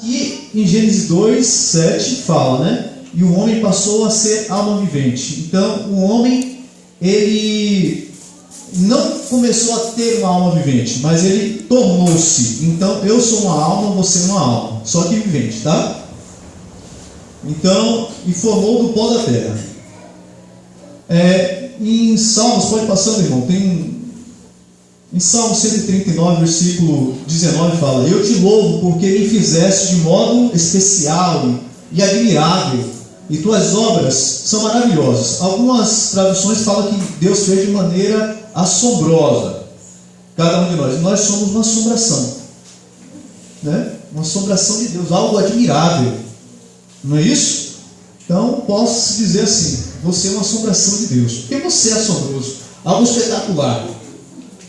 que em Gênesis 2, 7 fala, né? E o homem passou a ser alma vivente. Então, o homem, ele não começou a ter uma alma vivente, mas ele tornou-se. Então, eu sou uma alma, você é uma alma, só que vivente, tá? Então, e formou do pó da terra. Em Salmos, pode passando, irmão, em Salmo 139, versículo 19 fala: eu te louvo porque me fizeste de modo especial e admirável, e tuas obras são maravilhosas. Algumas traduções falam que Deus fez de maneira assombrosa cada um de nós. Nós somos uma assombração, né? Uma assombração de Deus, algo admirável, não é isso? Então posso dizer assim: você é uma assombração de Deus, porque você é assombroso, algo espetacular,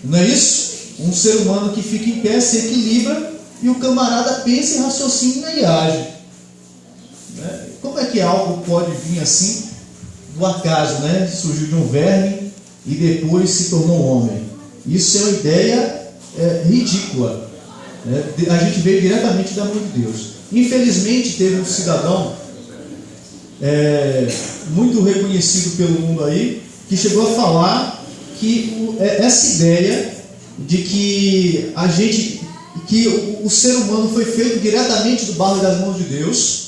não é isso? Um ser humano que fica em pé, se equilibra, e o camarada pensa e raciocina e age, né? Como é que algo pode vir assim do acaso, né? Surgiu de um verme e depois se tornou homem? Isso é uma ideia ridícula, né? A gente veio diretamente da mão de Deus. Infelizmente teve um cidadão muito reconhecido pelo mundo aí, que chegou a falar que essa ideia de que o ser humano foi feito diretamente do barro e das mãos de Deus,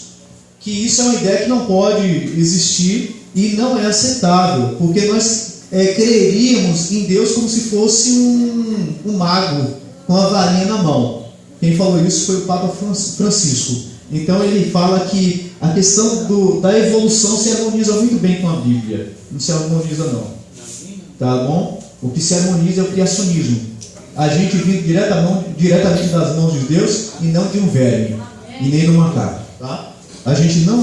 que isso é uma ideia que não pode existir e não é aceitável, porque nós creríamos em Deus como se fosse um mago com a varinha na mão. Quem falou isso foi o Papa Francisco. Então ele fala que a questão da evolução se harmoniza muito bem com a Bíblia. Não se harmoniza não, tá bom? O que se harmoniza é o criacionismo. A gente vive diretamente das mãos de Deus e não de um verme e nem do macaco, tá? A gente não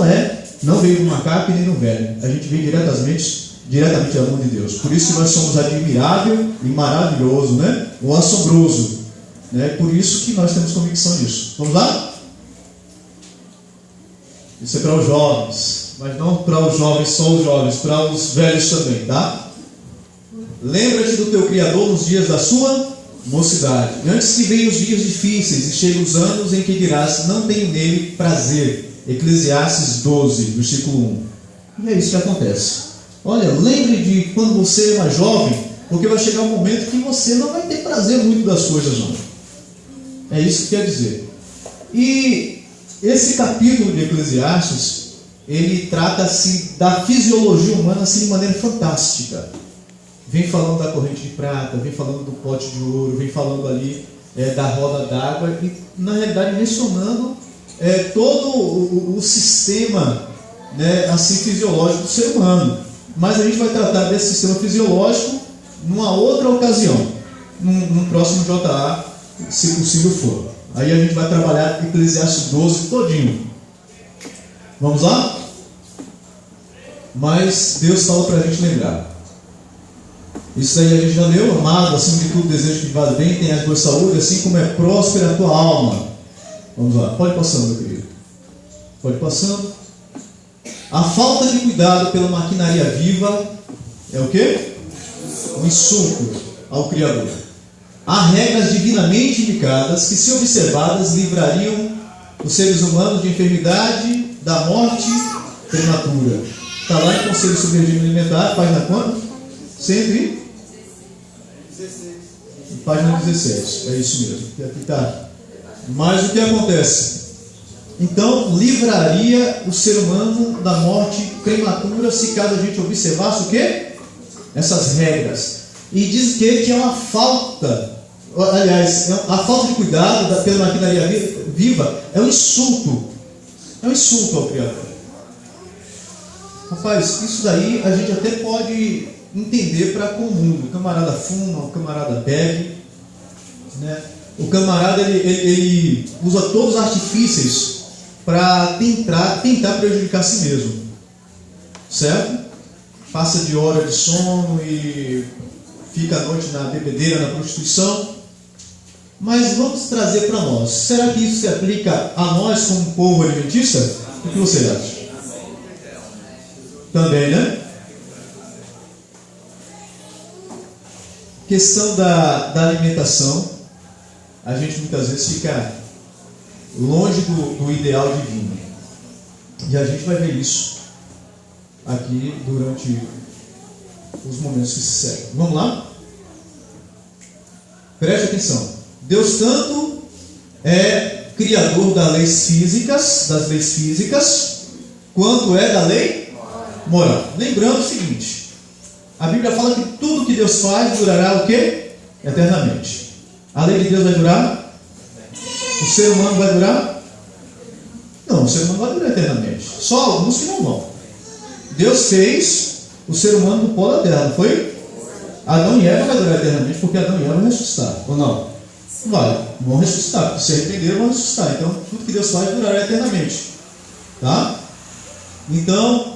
veio do macaco e nem do verme. A gente veio diretamente da mão de Deus. Por isso que nós somos admirável e maravilhoso, né? Ou assombroso, né? Por isso que nós temos convicção disso. Vamos lá? Isso é para os jovens, mas não para os jovens, só os jovens, para os velhos também, tá? Lembra-te do teu Criador nos dias da sua mocidade, antes que venham os dias difíceis e cheguem os anos em que dirás: não tenho nele prazer. Eclesiastes 12, versículo 1. E é isso que acontece. Olha, lembre de quando você era jovem, porque vai chegar um momento que você não vai ter prazer muito das coisas, não. É isso que quer dizer. E esse capítulo de Eclesiastes, ele trata assim da fisiologia humana assim, de maneira fantástica. Vem falando da corrente de prata, vem falando do pote de ouro, vem falando ali da roda d'água, e na realidade mencionando todo o sistema, né, assim, fisiológico do ser humano. Mas a gente vai tratar desse sistema fisiológico numa outra ocasião, num próximo JA, se possível for. Aí a gente vai trabalhar Eclesiastes 12 todinho. Vamos lá? Mas Deus fala para a gente lembrar. Isso aí a gente já leu: amado, acima de tudo desejo que te vá bem, tenhas boa saúde, assim como é próspera a tua alma. Vamos lá, pode passando, meu querido. Pode passando. A falta de cuidado pela maquinaria viva é o quê? Um insulto ao Criador. Há regras divinamente indicadas que, se observadas, livrariam os seres humanos de enfermidade, da morte prematura. Está lá em Conselho sobre Regime Alimentar, página quanto? 116. Página 17. É isso mesmo. Aqui está. Mas o que acontece? Então, livraria o ser humano da morte prematura se caso a gente observasse o quê? Essas regras. E diz que é uma falta, aliás, a falta de cuidado pela maquinaria viva é um insulto. É um insulto ao Criador. Rapaz, isso daí a gente até pode entender para comum. O camarada fuma, o camarada bebe, né? O camarada ele usa todos os artifícios para tentar prejudicar a si mesmo, certo? Passa de hora de sono e fica à noite na bebedeira, na prostituição. Mas vamos trazer para nós. Será que isso se aplica a nós como povo adventista? O que você acha? Também, né? Questão da alimentação. A gente muitas vezes longe do ideal divino. E a gente vai ver isso aqui durante os momentos que se seguem. Vamos lá? Preste atenção. Deus tanto é criador das leis físicas, quanto é da lei moral. Lembrando o seguinte, a Bíblia fala que tudo que Deus faz durará o quê? Eternamente. A lei de Deus vai durar? O ser humano vai durar? Não, o ser humano vai durar eternamente. Só alguns que não vão. Deus fez o ser humano do pó da terra, não foi? Adão e Eva vai durar eternamente, porque Adão e Eva vão ressuscitar, ou não? Vai, vão ressuscitar, porque se arrependeram vão ressuscitar. Então, tudo que Deus faz durará eternamente. Tá? Então,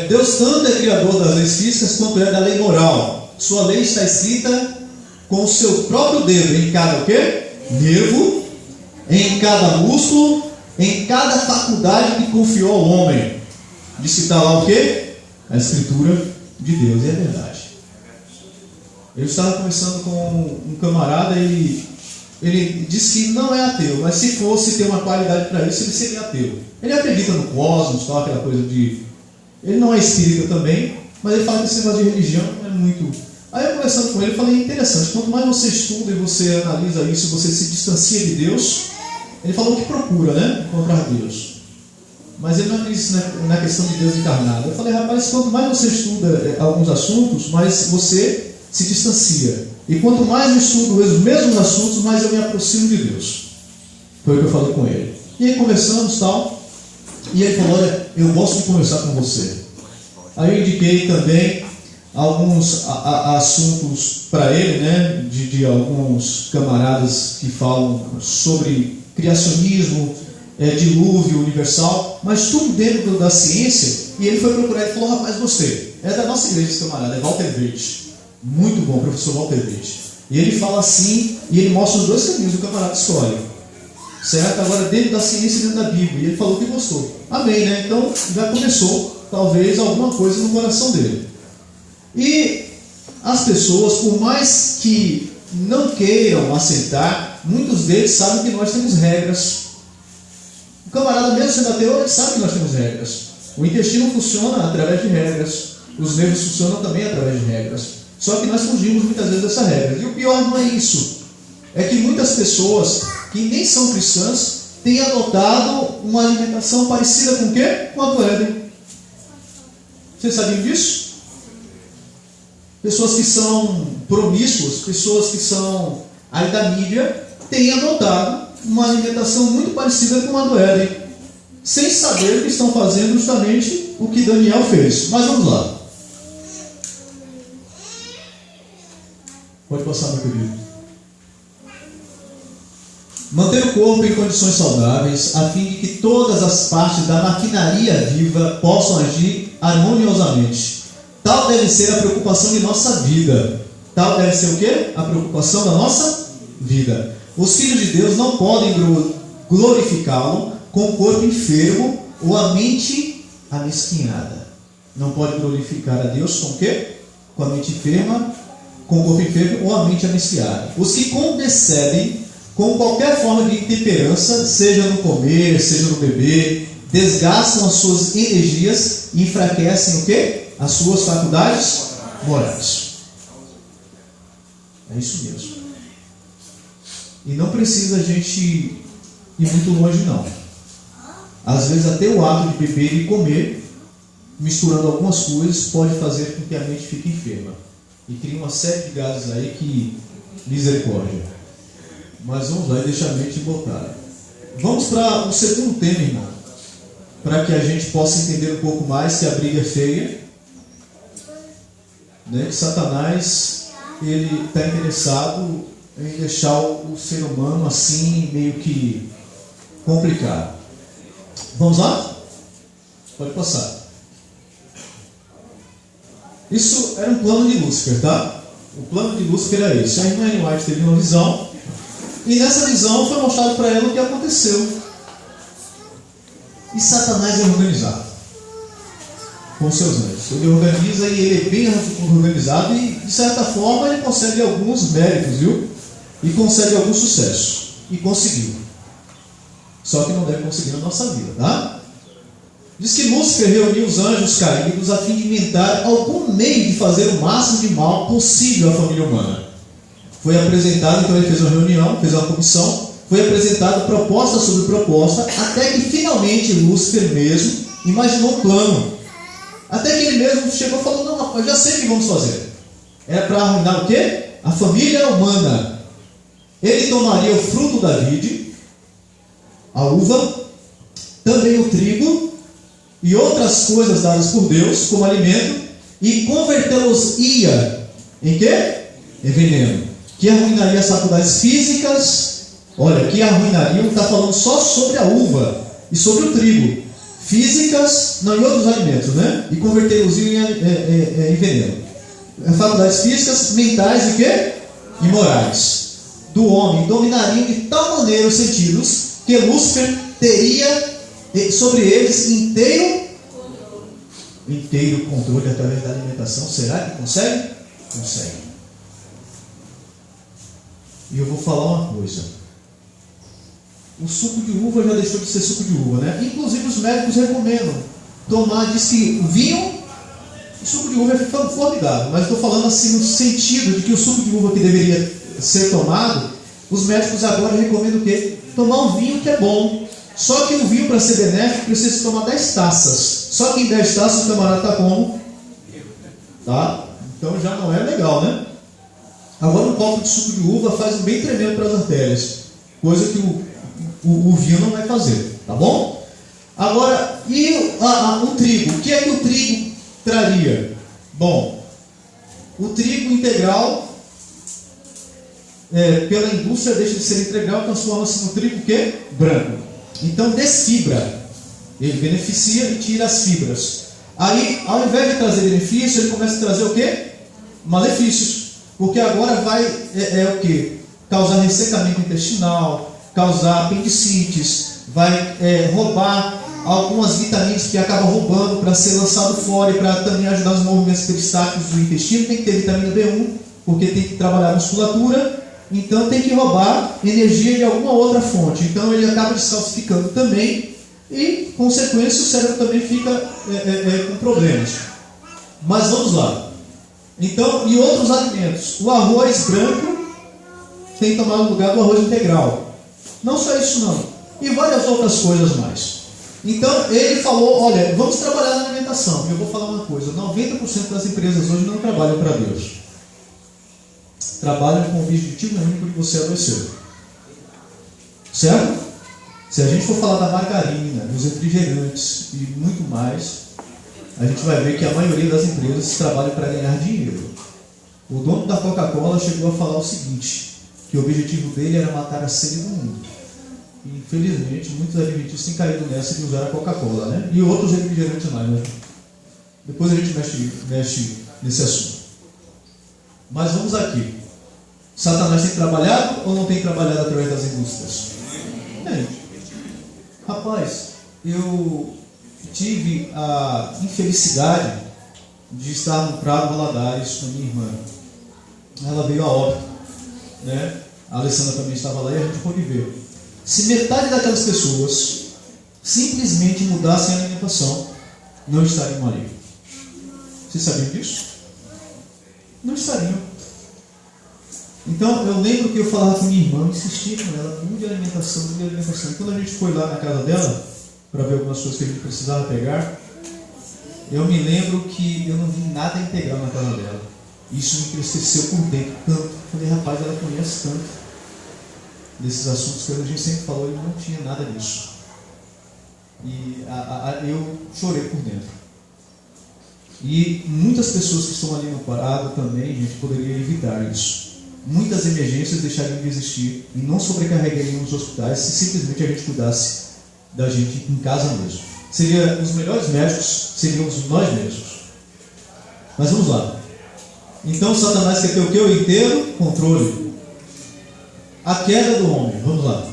Deus tanto é criador das leis físicas, quanto é da lei moral. Sua lei está escrita com o seu próprio dedo, em cada o quê? Nervo, em cada músculo, em cada faculdade que confiou ao homem. De citar lá o quê? A Escritura de Deus, e é verdade. Eu estava conversando com um camarada, ele disse que não é ateu, mas se fosse ter uma qualidade para isso, ele seria ateu. Ele acredita no cosmos, tal, aquela coisa de... Ele não é espírita também, mas ele fala que esse negócio de religião não é muito... Aí eu conversando com ele, falei, interessante, quanto mais você estuda e você analisa isso, você se distancia de Deus, ele falou que procura, né? Encontrar Deus. Mas ele não disse na questão de Deus encarnado. Eu falei, rapaz, quanto mais você estuda alguns assuntos, mais você se distancia. E quanto mais eu estudo os mesmos assuntos, mais eu me aproximo de Deus. Foi o que eu falei com ele. E aí conversamos e tal. E ele falou, olha, eu gosto de conversar com você. Aí eu indiquei também alguns assuntos para ele, né? De alguns camaradas que falam sobre criacionismo, dilúvio universal, mas tudo dentro da ciência. E ele foi procurar e falou, rapaz, gostei. É da nossa igreja esse camarada, é Walter Veit. Muito bom, professor Walter Veit. E ele fala assim, e ele mostra os dois caminhos, o camarada escolhe. Certo? Agora dentro da ciência e dentro da Bíblia. E ele falou que gostou. Amém, né? Então já começou, talvez, alguma coisa no coração dele. E as pessoas, por mais que não queiram aceitar, muitos deles sabem que nós temos regras. O camarada, mesmo sendo ateu, ele sabe que nós temos regras. O intestino funciona através de regras. Os nervos funcionam também através de regras. Só que nós fugimos muitas vezes dessa regra. E o pior não é isso. É que muitas pessoas que nem são cristãs têm adotado uma alimentação parecida com o quê? Com a do Éden. Vocês sabiam disso? Pessoas que são promíscuas, pessoas que são aí da mídia, têm adotado uma alimentação muito parecida com a do Éden, sem saber que estão fazendo justamente o que Daniel fez. Mas vamos lá. Pode passar, meu querido. Manter o corpo em condições saudáveis, a fim de que todas as partes da maquinaria viva possam agir harmoniosamente. Tal deve ser a preocupação de nossa vida. Tal deve ser o quê? A preocupação da nossa vida. Os filhos de Deus não podem glorificá-lo com o corpo enfermo ou a mente amesquinhada. Não pode glorificar a Deus com o quê? Com a mente enferma, com o corpo enfermo ou a mente amesquinada. Os que condescendem com qualquer forma de intemperança, seja no comer, seja no beber, desgastam as suas energias e enfraquecem o quê? As suas faculdades morais. É isso mesmo. E não precisa a gente ir muito longe, não. Às vezes até o ato de beber e comer, misturando algumas coisas, pode fazer com que a mente fique enferma. E cria uma série de gases aí que... misericórdia. Mas vamos lá e deixa a mente botada. Vamos para o segundo tema, irmão. Para que a gente possa entender um pouco mais que a briga é feia. Né? Que Satanás, ele está interessado em deixar o ser humano assim, meio que complicado. Vamos lá? Pode passar. Isso era um plano de Lúcifer, tá? O plano de Lúcifer era isso. A irmã Ellen White teve uma visão, e nessa visão foi mostrado para ela o que aconteceu. E Satanás é organizado com seus anjos. Ele organiza e ele é bem organizado, e de certa forma ele consegue alguns méritos, viu? E consegue algum sucesso. E conseguiu. Só que não deve conseguir na nossa vida, tá? Diz que Lúcifer reuniu os anjos caídos a fim de inventar algum meio de fazer o máximo de mal possível à família humana. Foi apresentado, então ele fez uma reunião, fez uma comissão, foi apresentado proposta sobre proposta, até que finalmente Lúcifer mesmo imaginou um plano. Até que ele mesmo chegou e falou: não, rapaz, já sei o que vamos fazer. É para arruinar o quê? A família humana. Ele tomaria o fruto da vide, a uva, também o trigo e outras coisas dadas por Deus como alimento, e convertê-los-ia em quê? Em veneno, que arruinaria as faculdades físicas. Olha, que arruinariam, está falando só sobre a uva e sobre o trigo. Físicas, não, em outros alimentos, né? E convertê-los-iam em veneno. Faculdades físicas, mentais e quê? E morais do homem dominariam de tal maneira os sentidos que Lúcifer teria sobre eles inteiro controle através da alimentação. Será que consegue? Consegue. E eu vou falar uma coisa: o suco de uva já deixou de ser suco de uva, né? Inclusive os médicos recomendam tomar, diz que o vinho, o suco de uva é formidável, mas estou falando assim no sentido de que o suco de uva que deveria ser tomado, os médicos agora recomendam o quê? Tomar um vinho que é bom. Só que o vinho, para ser benéfico, precisa tomar 10 taças. Só que em 10 taças o camarada está como? Tá? Então já não é legal, né? Agora um copo de suco de uva faz um bem tremendo para as artérias, coisa que o vinho não vai fazer, tá bom? Agora, e o trigo? O que é que o trigo traria? Bom, o trigo integral, pela indústria, deixa de ser integral, transforma-se no trigo que? Branco. Então desfibra, ele beneficia e tira as fibras. Aí, ao invés de trazer benefício, ele começa a trazer o que? Malefícios. Porque agora vai o que? Causar ressecamento intestinal, causar apendicites, vai roubar algumas vitaminas que acabam roubando para ser lançado fora e para também ajudar os movimentos peristáticos do intestino. Tem que ter vitamina B1, porque tem que trabalhar a musculatura. Então tem que roubar energia de alguma outra fonte. Então ele acaba descalcificando também e, consequência, o cérebro também fica com problemas. Mas vamos lá. Então, e outros alimentos? O arroz branco tem tomado o lugar do arroz integral. Não só isso não. E várias outras coisas mais. Então ele falou: olha, vamos trabalhar na alimentação. E eu vou falar uma coisa: 90% das empresas hoje não trabalham para Deus. Trabalham com o objetivo único de você adoecer. Certo? Se a gente for falar da margarina, dos refrigerantes e muito mais, a gente vai ver que a maioria das empresas trabalham para ganhar dinheiro. O dono da Coca-Cola chegou a falar o seguinte, que o objetivo dele era matar a sede do mundo. E, infelizmente, muitos adventistas têm caído nessa de usar a Coca-Cola, né? E outros refrigerantes mais, né? Depois a gente mexe nesse assunto. Mas vamos aqui. Satanás tem trabalhado ou não tem trabalhado através das indústrias? Tem. Rapaz, eu tive a infelicidade de estar no Prado Valadares com a minha irmã. Ela veio a óbito, né? A Alessandra também estava lá e a gente pôde ver. Se metade daquelas pessoas simplesmente mudassem a alimentação, não estariam ali. Vocês sabiam disso? Não estariam. Então eu lembro que eu falava com minha irmã, insistia com ela, mude a alimentação, mude a alimentação. E quando a gente foi lá na casa dela, para ver algumas coisas que a gente precisava pegar, eu me lembro que eu não vi nada integral na casa dela. Isso me entristeceu por dentro tanto. Eu falei: rapaz, ela conhece tanto desses assuntos que a gente sempre falou e não tinha nada disso. E eu chorei por dentro. E muitas pessoas que estão ali no parado também, a gente poderia evitar isso. Muitas emergências deixariam de existir e não sobrecarregariam os hospitais se simplesmente a gente cuidasse da gente em casa mesmo. Os melhores médicos seríamos nós mesmos. Mas vamos lá. Então Satanás quer ter o que? O inteiro controle. A queda do homem, vamos lá.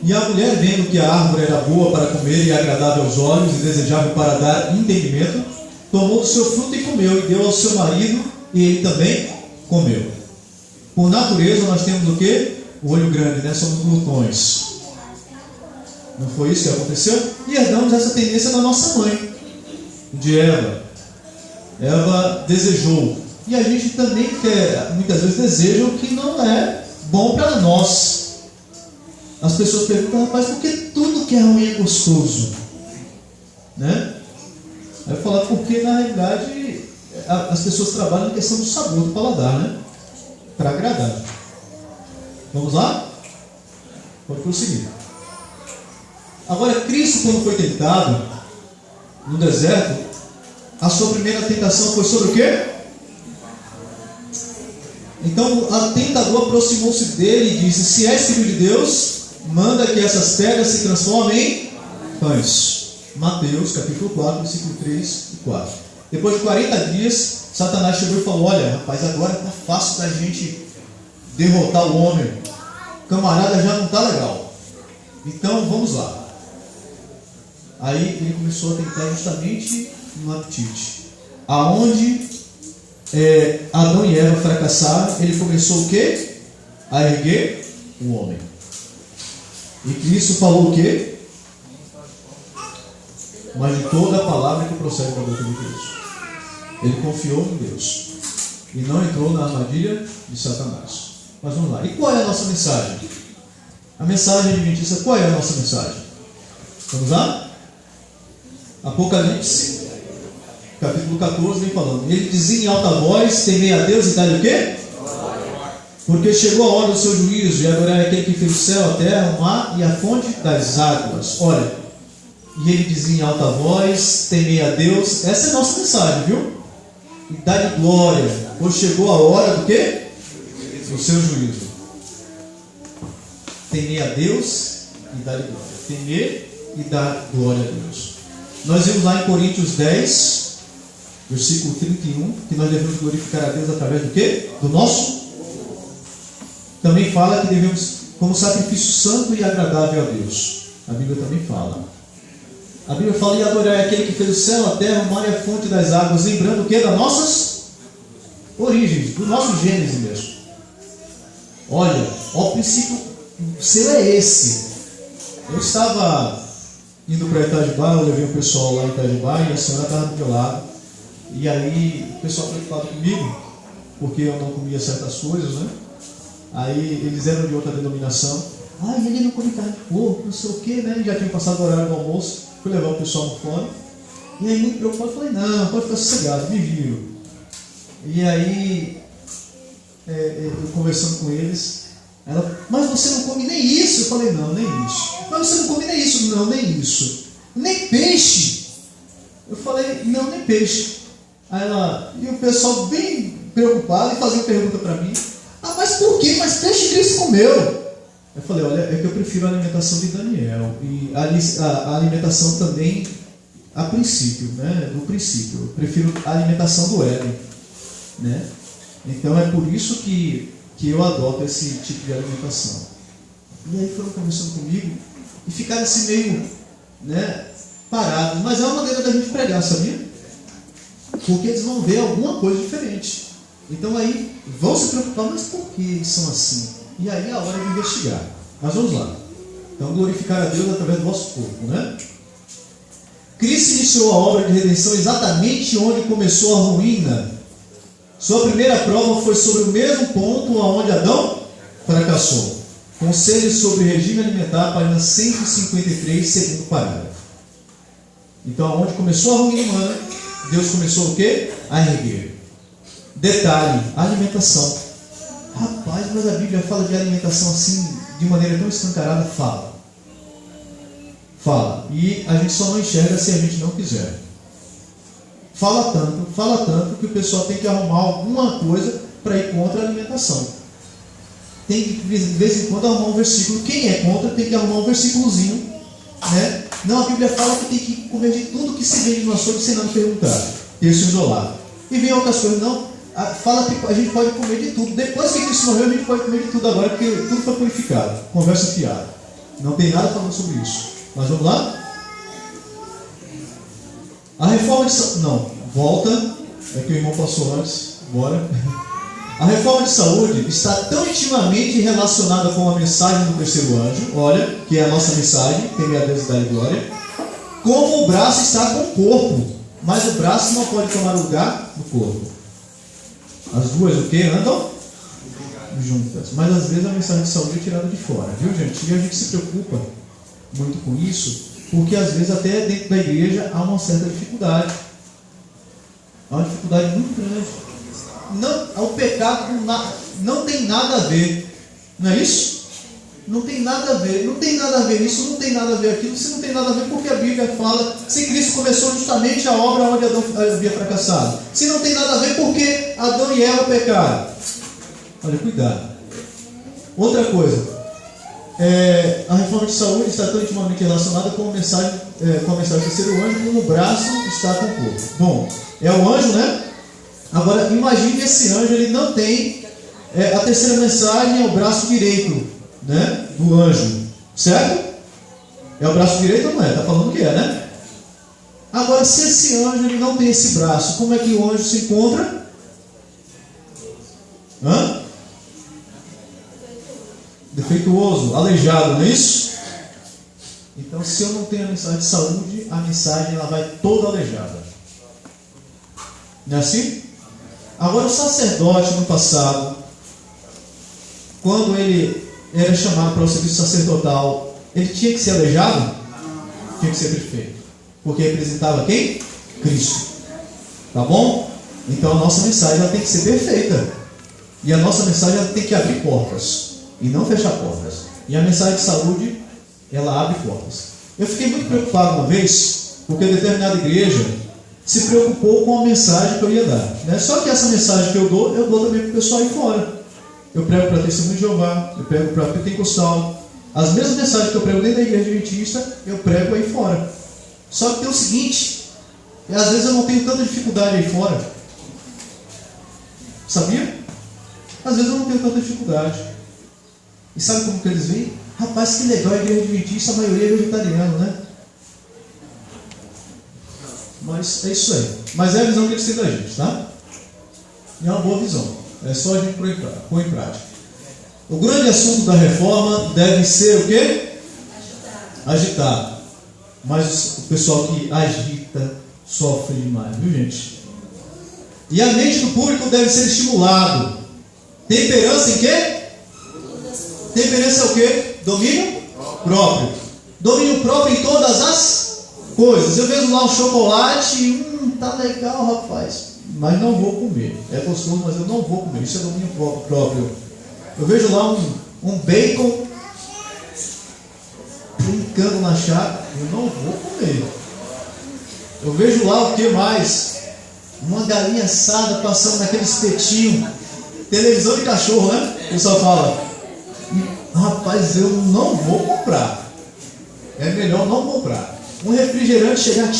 E a mulher, vendo que a árvore era boa para comer e agradável aos olhos e desejável para dar entendimento, tomou do seu fruto e comeu, e deu ao seu marido, e ele também comeu. Por natureza nós temos o que? O olho grande, né? Somos glutões. Não foi isso que aconteceu? E herdamos essa tendência da nossa mãe, de Eva. Eva desejou. E a gente também quer, muitas vezes deseja o que não é bom para nós. As pessoas perguntam, rapaz, por que tudo que é ruim é gostoso? Né? Aí eu falo, porque na realidade as pessoas trabalham na questão do sabor, do paladar, né? Para agradar. Vamos lá? Pode prosseguir. Agora, Cristo, quando foi tentado no deserto, a sua primeira tentação foi sobre o quê? Então, o tentador aproximou-se dele e disse: se és filho de Deus, manda que essas pedras se transformem em pães. Mateus, capítulo 4, versículo 3 e 4. Depois de 40 dias, Satanás chegou e falou: olha, rapaz, agora está fácil da gente derrotar o homem. O camarada já não está legal. Então, vamos lá. Aí ele começou a tentar justamente no apetite. Aonde Adão e Eva fracassaram, ele começou o quê? A erguer o homem. E Cristo falou o quê? Mas de toda a palavra que procede da boca de Deus. Ele confiou em Deus e não entrou na armadilha de Satanás. Mas vamos lá. E qual é a nossa mensagem? A mensagem adventista, qual é a nossa mensagem? Vamos lá? Apocalipse, capítulo 14, vem falando. Ele dizia em alta voz: temei a Deus e dai o quê? Porque chegou a hora do seu juízo, e adorai aquele que fez o céu, a terra, o mar e a fonte das águas. Olha, e ele dizia em alta voz: temei a Deus. Essa é a nossa mensagem, viu? E dai glória, pois chegou a hora do quê? Do seu juízo. Temer a Deus e dar glória. Temer e dar glória a Deus. Nós vimos lá em Coríntios 10, versículo 31, que nós devemos glorificar a Deus através do quê? Do nosso. Também fala que devemos, como sacrifício santo e agradável a Deus. A Bíblia também fala. A Bíblia fala: e adorar aquele que fez o céu, a terra, o mar e a fonte das águas, lembrando o quê? Das nossas origens, do nosso Gênesis mesmo. Olha, o princípio seu é esse. Eu estava indo para Itajubá, eu levei o pessoal lá em Itajubá e a senhora estava do meu lado. E aí o pessoal foi falar comigo, porque eu não comia certas coisas, né? Aí eles eram de outra denominação. Ah, e ele não come carne de porco, não sei o que, né? Já tinha passado o horário do almoço, fui levar o pessoal no fone. E aí, muito preocupado, falei: não, pode ficar sossegado, me viram. E aí, eu conversando com eles, ela: mas você não come nem isso? Eu falei: não, nem isso. Mas você não come nem isso? Não, nem isso. Nem peixe? Eu falei: não, nem peixe. Aí ela, e o pessoal bem preocupado e fazendo pergunta para mim: ah, mas por quê? Mas peixe Cristo comeu. Eu falei: olha, é que eu prefiro a alimentação de Daniel. E a alimentação também, a princípio, né? Do princípio. Eu prefiro a alimentação do Éden, né? Então é por isso que eu adoto esse tipo de alimentação. E aí foram conversando comigo e ficaram assim meio, né, parados. Mas é uma maneira da gente pregar, sabia? Porque eles vão ver alguma coisa diferente. Então aí vão se preocupar: mas por que eles são assim? E aí é a hora de investigar. Mas vamos lá. Então, glorificar a Deus através do vosso corpo, né? Cristo iniciou a obra de redenção exatamente onde começou a ruína. Sua primeira prova foi sobre o mesmo ponto onde Adão fracassou. Conselhos sobre regime alimentar, página 153, segundo parágrafo. Então, onde começou a ruína humana, Deus começou o quê? A erguer. Detalhe: a alimentação. Rapaz, mas a Bíblia fala de alimentação assim, de maneira tão escancarada. Fala. E a gente só não enxerga se a gente não quiser. Fala tanto que o pessoal tem que arrumar alguma coisa para ir contra a alimentação. Tem que, de vez em quando, arrumar um versículo. Quem é contra tem que arrumar um versículozinho, né? Não, a Bíblia fala que tem que comer de tudo que se vende no açougue sem nada perguntar. Texto isolado. E vem outras coisas: não, fala que a gente pode comer de tudo. Depois que Cristo morreu, a gente pode comer de tudo agora, porque tudo foi purificado. Conversa fiada. Não tem nada falando sobre isso. Mas vamos lá? A reforma de... Não, volta. É que o irmão passou antes. Bora. A reforma de saúde está tão intimamente relacionada com a mensagem do terceiro anjo, olha, que é a nossa mensagem, teme a Deus e dá-lhe glória, como o braço está com o corpo, mas o braço não pode tomar o lugar do corpo. As duas o que? Andam juntas. Mas às vezes a mensagem de saúde é tirada de fora, viu, gente? E a gente se preocupa muito com isso, porque às vezes até dentro da igreja há uma certa dificuldade. Há uma dificuldade muito grande. Não, o pecado não tem nada a ver, não é isso? Não tem nada a ver, não tem nada a ver isso, não tem nada a ver aquilo, se não tem nada a ver porque a Bíblia fala, se Cristo começou justamente a obra onde Adão havia fracassado, se não tem nada a ver porque Adão e Eva pecaram. Olha, cuidado. Outra coisa, a reforma de saúde está tão intimamente relacionada com a mensagem do terceiro anjo, como o braço está com o corpo. Bom, é o anjo, né? Agora, imagine que esse anjo ele não tem a terceira mensagem, é o braço direito, né, do anjo, certo? É o braço direito ou não é? Está falando que é, né? Agora, se esse anjo ele não tem esse braço, como é que o anjo se encontra? Defeituoso, aleijado, não é isso? Então, se eu não tenho a mensagem de saúde, a mensagem ela vai toda aleijada. Não é assim? Agora, o sacerdote no passado, quando ele era chamado para o serviço sacerdotal, ele tinha que ser aleijado? Tinha que ser perfeito. Porque representava quem? Cristo. Tá bom? Então a nossa mensagem ela tem que ser perfeita. E a nossa mensagem ela tem que abrir portas e não fechar portas. E a mensagem de saúde, ela abre portas. Eu fiquei muito preocupado uma vez, porque determinada igreja se preocupou com a mensagem que eu ia dar, né? Só que essa mensagem que eu dou também para o pessoal aí fora. Eu prego para Testemunho de Jeová, eu prego para Pentecostal. As mesmas mensagens que eu prego dentro da igreja adventista, eu prego aí fora. Só que tem o seguinte, às vezes eu não tenho tanta dificuldade aí fora. Sabia? Às vezes eu não tenho tanta dificuldade. E sabe como que eles veem? Rapaz, que legal, a igreja adventista, a maioria é vegetariana, né? Mas é isso aí. Mas é a visão que eles têm da gente, tá? E é uma boa visão. É só a gente pôr em prática. O grande assunto da reforma deve ser o quê? Agitado. Mas o pessoal que agita sofre demais, viu, gente? E a mente do público deve ser estimulado. Temperança em quê? Temperança é o quê? Domínio próprio. Domínio próprio em todas as coisas. Eu vejo lá um chocolate, tá legal, rapaz, mas não vou comer. É gostoso, mas eu não vou comer. Isso é domínio próprio. Eu vejo lá um bacon brincando na chácara, eu não vou comer. Eu vejo lá o que mais? Uma galinha assada passando naquele espetinho. Televisão de cachorro, né? O pessoal fala, rapaz, eu não vou comprar. É melhor não comprar. Um refrigerante chegar,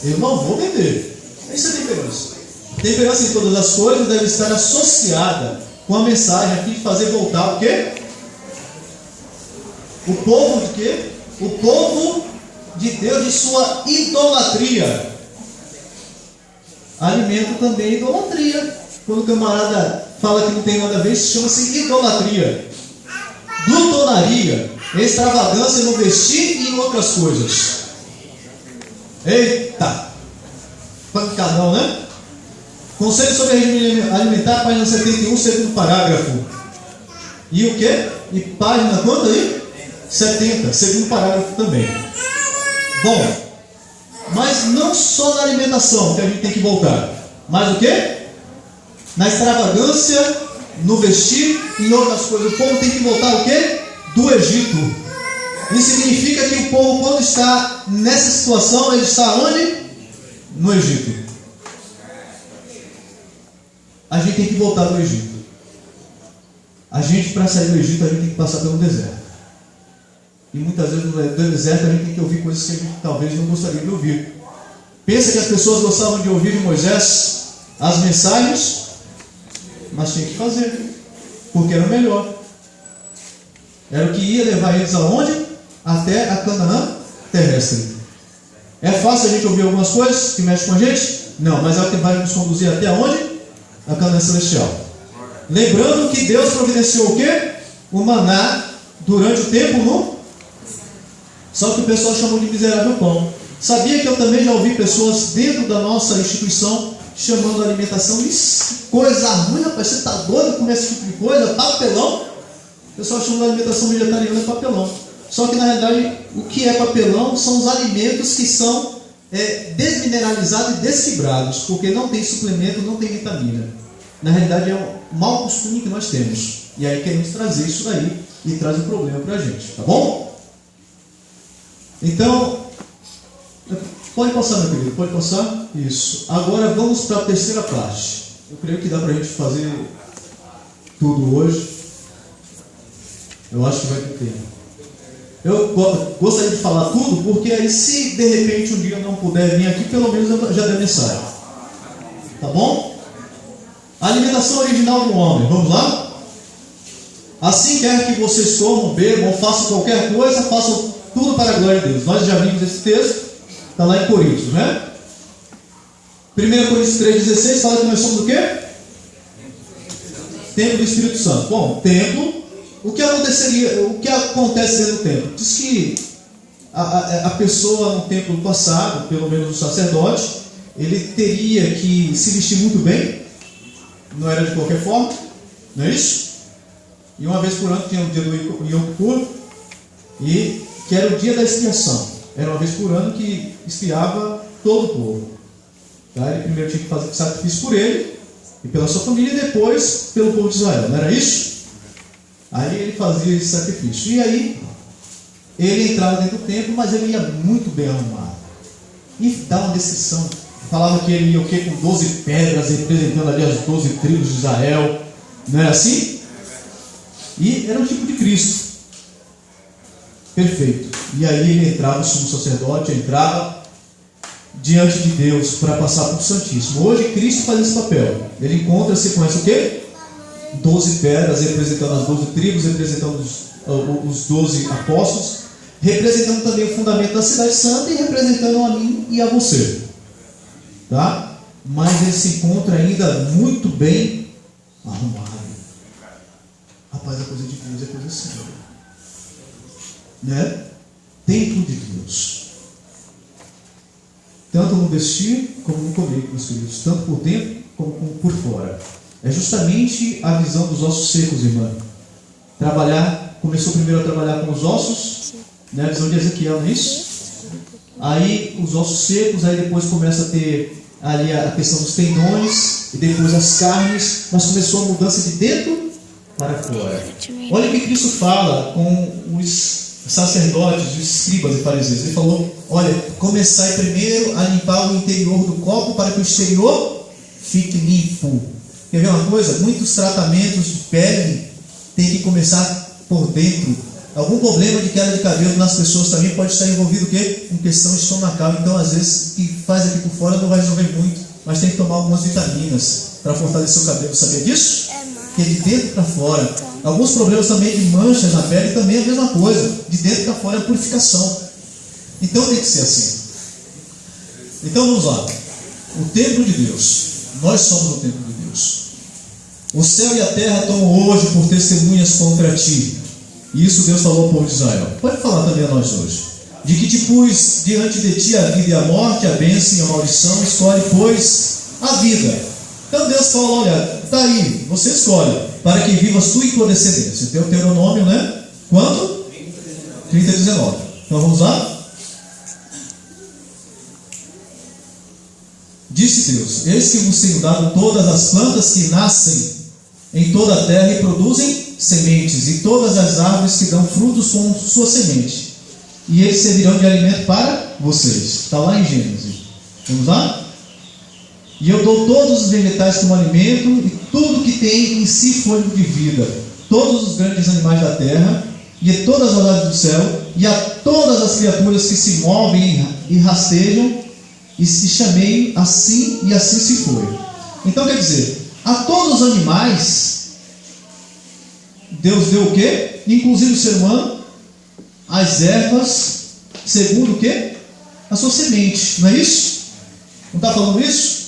eu não vou vender. Isso é temperança. Temperança em todas as coisas deve estar associada com a mensagem a fim de fazer voltar o quê? O povo de quê? O povo de Deus de sua idolatria. Alimenta também idolatria. Quando o camarada fala que não tem nada a ver, isso chama-se idolatria. Glutonaria, extravagância no vestir e em outras coisas. Eita! Pancadão, né? Conselho sobre regime alimentar, página 71, segundo parágrafo. E o quê? E página quanto aí? 70, segundo parágrafo também. Bom, mas não só na alimentação que a gente tem que voltar, mas o quê? Na extravagância, no vestir e em outras coisas. O povo tem que voltar o quê? Do Egito. Isso significa que o povo, quando está nessa situação, ele está onde? No Egito. A gente tem que voltar do Egito. A gente, para sair do Egito, a gente tem que passar pelo deserto. E muitas vezes no deserto a gente tem que ouvir coisas que a gente talvez não gostaria de ouvir. Pensa que as pessoas gostavam de ouvir de Moisés as mensagens, mas tinha que fazer, porque era melhor. Era o que ia levar eles aonde? Até a Canaã terrestre. É fácil a gente ouvir algumas coisas que mexem com a gente? Não, mas é o que vai nos conduzir até onde? a Canaã celestial. Lembrando que Deus providenciou o quê? O maná durante o tempo no... Só que o pessoal chamou de miserável pão. Sabia que eu também já ouvi pessoas dentro da nossa instituição chamando a alimentação de coisa ruim, rapaz, você está doido com esse tipo de coisa? Papelão. O pessoal chama de alimentação vegetariana de papelão. Só que na realidade o que é papelão são os alimentos que são desmineralizados e desfibrados, porque não tem suplemento, não tem vitamina. Na realidade é um mau costume que nós temos. E aí queremos trazer isso daí e traz um problema para a gente, tá bom? Então, pode passar, meu querido, pode passar? Isso. Agora vamos para a terceira parte. Eu creio que dá para a gente fazer tudo hoje. Eu acho que vai ter tempo. Eu gostaria de falar tudo, porque aí se de repente um dia eu não puder vir aqui, pelo menos eu já dei mensagem. Tá bom? A alimentação original do homem, vamos lá? Assim quer que vocês comam, bebam, façam qualquer coisa, façam tudo para a glória de Deus. Nós já vimos esse texto, está lá em Coríntios, né? 1 Coríntios 3,16 fala que nós somos o quê? Templo do Espírito Santo. Bom, templo, o que acontece dentro do templo? Diz que a pessoa no templo passado, pelo menos o sacerdote, ele teria que se vestir muito bem, não era de qualquer forma, não é isso? E uma vez por ano tinha o dia do Yom Kippur, e que era o dia da expiação. Era uma vez por ano que expiava todo o povo. Tá? Ele primeiro tinha que fazer sacrifício por ele e pela sua família, e depois pelo povo de Israel, não era isso? Aí ele fazia esse sacrifício. E aí ele entrava dentro do templo, mas ele ia muito bem arrumado. E dá uma descrição. Falava que ele ia o quê? Com 12 pedras, representando ali as 12 tribos de Israel. Não era assim? E era um tipo de Cristo. Perfeito. E aí ele entrava, o sumo sacerdote entrava diante de Deus para passar para o Santíssimo. Hoje Cristo faz esse papel. Ele encontra-se com essa o quê? 12 pedras representando as 12 tribos, representando os 12 apóstolos, representando também o fundamento da cidade santa e representando a mim e a você. Tá? Mas ele se encontra ainda muito bem arrumado. Rapaz, a coisa de Deus é coisa séria, né? Templo de Deus, tanto no vestir como no comer, meus queridos, tanto por dentro como por fora. É justamente a visão dos ossos secos, irmã. Começou primeiro a trabalhar com os ossos, né? A visão de Ezequiel, não é isso? Aí os ossos secos, aí depois começa a ter ali a questão dos tendões, e depois as carnes, mas começou a mudança de dentro para fora. Olha o que Cristo fala com os sacerdotes, os escribas e fariseus. Ele falou: olha, começai primeiro a limpar o interior do copo para que o exterior fique limpo. Quer ver uma coisa? Muitos tratamentos de pele tem que começar por dentro. Algum problema de queda de cabelo nas pessoas também pode estar envolvido o quê? Com questão estomacal. Então, às vezes, o que faz aqui por fora não vai resolver muito, mas tem que tomar algumas vitaminas para fortalecer o cabelo. Sabia disso? Que é de dentro para fora. Alguns problemas também de manchas na pele também é a mesma coisa. De dentro para fora é a purificação. Então tem que ser assim. Então vamos lá. O templo de Deus. Nós somos o templo de Deus. O céu e a terra tomam hoje por testemunhas contra ti. E isso Deus falou ao povo de Israel. Pode falar também a nós hoje. De que te pus diante de ti a vida e a morte, a bênção e a maldição. Escolhe, pois, a vida. Então Deus fala: olha, está aí, você escolhe, para que vivas tu e tua descendência. Tem o Deuteronômio, né? Quanto? 30:19. Então vamos lá? Disse Deus: eis que vos tenho dado todas as plantas que nascem em toda a terra e produzem sementes, e todas as árvores que dão frutos com sua semente, e eles servirão de alimento para vocês. Está lá em Gênesis. Vamos lá? E eu dou todos os vegetais como alimento, e tudo que tem em si fôlego de vida, todos os grandes animais da terra, e a todas as aves do céu, e a todas as criaturas que se movem e rastejam, e se chamei assim, e assim se foi. Então quer dizer, a todos os animais, Deus deu o quê? Inclusive o ser humano, as ervas, segundo o quê? A sua semente, não é isso? Não está falando isso?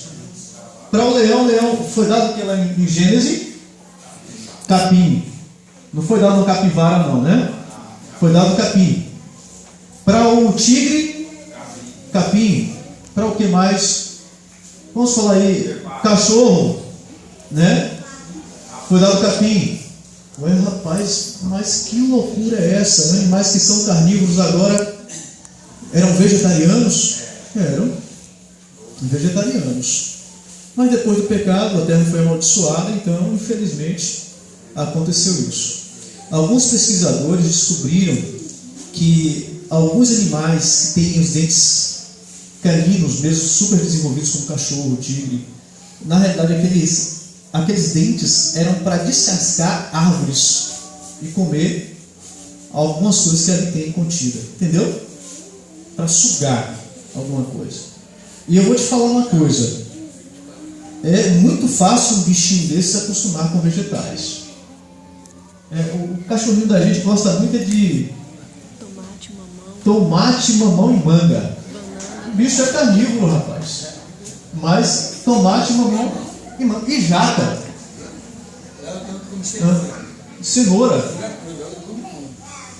Para o leão foi dado que lá em Gênesis? Capim. Não foi dado no capivara não, né? Foi dado capim. Para o tigre? Capim. Para o que mais? Vamos falar aí, cachorro, né? Foi dado capim. Ué, rapaz, mas que loucura é essa? Animais que são carnívoros agora eram vegetarianos? Eram vegetarianos. Mas depois do pecado, a terra foi amaldiçoada, então, infelizmente, aconteceu isso. Alguns pesquisadores descobriram que alguns animais que têm os dentes caninos, mesmo super desenvolvidos, como cachorro, tigre, na realidade aqueles dentes eram para descascar árvores e comer algumas coisas que ali tem contida, entendeu? Para sugar alguma coisa. E eu vou te falar uma coisa, é muito fácil um bichinho desse se acostumar com vegetais. O cachorrinho da gente gosta muito de tomate, mamão e manga. O bicho é carnívoro, rapaz. Mas tomate, mamão e manga. E jaca. Cenoura.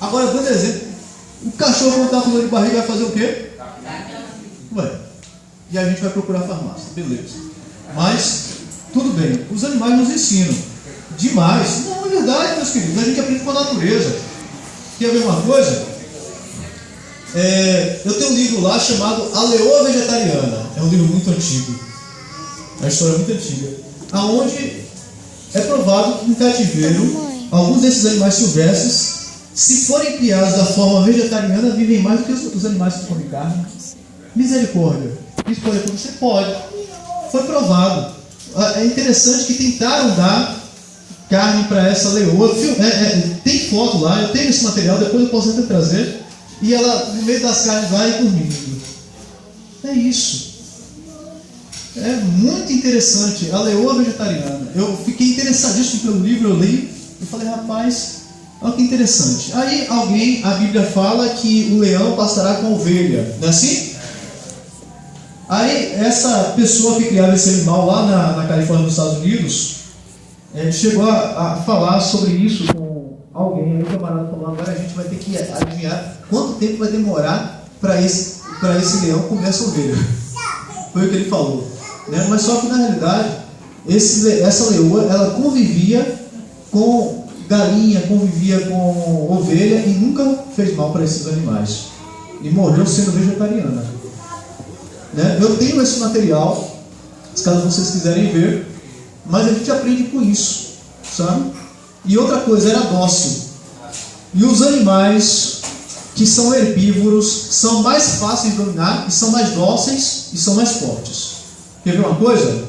Agora, dando exemplo, o cachorro quando está com dor de barriga vai fazer o quê? Ué. E a gente vai procurar farmácia. Beleza. Mas, tudo bem. Os animais nos ensinam. Demais. Não, é verdade, meus queridos. A gente aprende com a natureza. Quer ver uma coisa? Eu tenho um livro lá chamado A Leoa Vegetariana. É um livro muito antigo. É uma história muito antiga. Onde é provado que em cativeiro, alguns desses animais silvestres, se forem criados da forma vegetariana, vivem mais do que os animais que comem carne. Misericórdia. Isso pode acontecer? Pode. Foi provado. É interessante que tentaram dar carne para essa leoa. Tem foto lá, eu tenho esse material, depois eu posso até trazer. E ela, no meio das carnes, vai dormindo. É isso. É muito interessante. A leoa vegetariana. Eu fiquei interessadíssimo pelo livro, eu li e falei, rapaz, olha que interessante. Aí a Bíblia fala que o leão pastará com a ovelha. Não é assim? Aí essa pessoa que criava esse animal lá na Califórnia, nos Estados Unidos, chegou a falar sobre isso com alguém. Aí o camarada falou, agora a gente vai ter que adivinhar quanto tempo vai demorar para esse leão comer essa ovelha. Foi o que ele falou, né? Mas só que na realidade essa leoa, ela convivia com galinha, convivia com ovelha e nunca fez mal para esses animais. E morreu sendo vegetariana, né? Eu tenho esse material, caso vocês quiserem ver, mas a gente aprende com isso, sabe? E outra coisa, era dócil. E os animais que são herbívoros são mais fáceis de dominar, e são mais dóceis e são mais fortes. Quer ver uma coisa?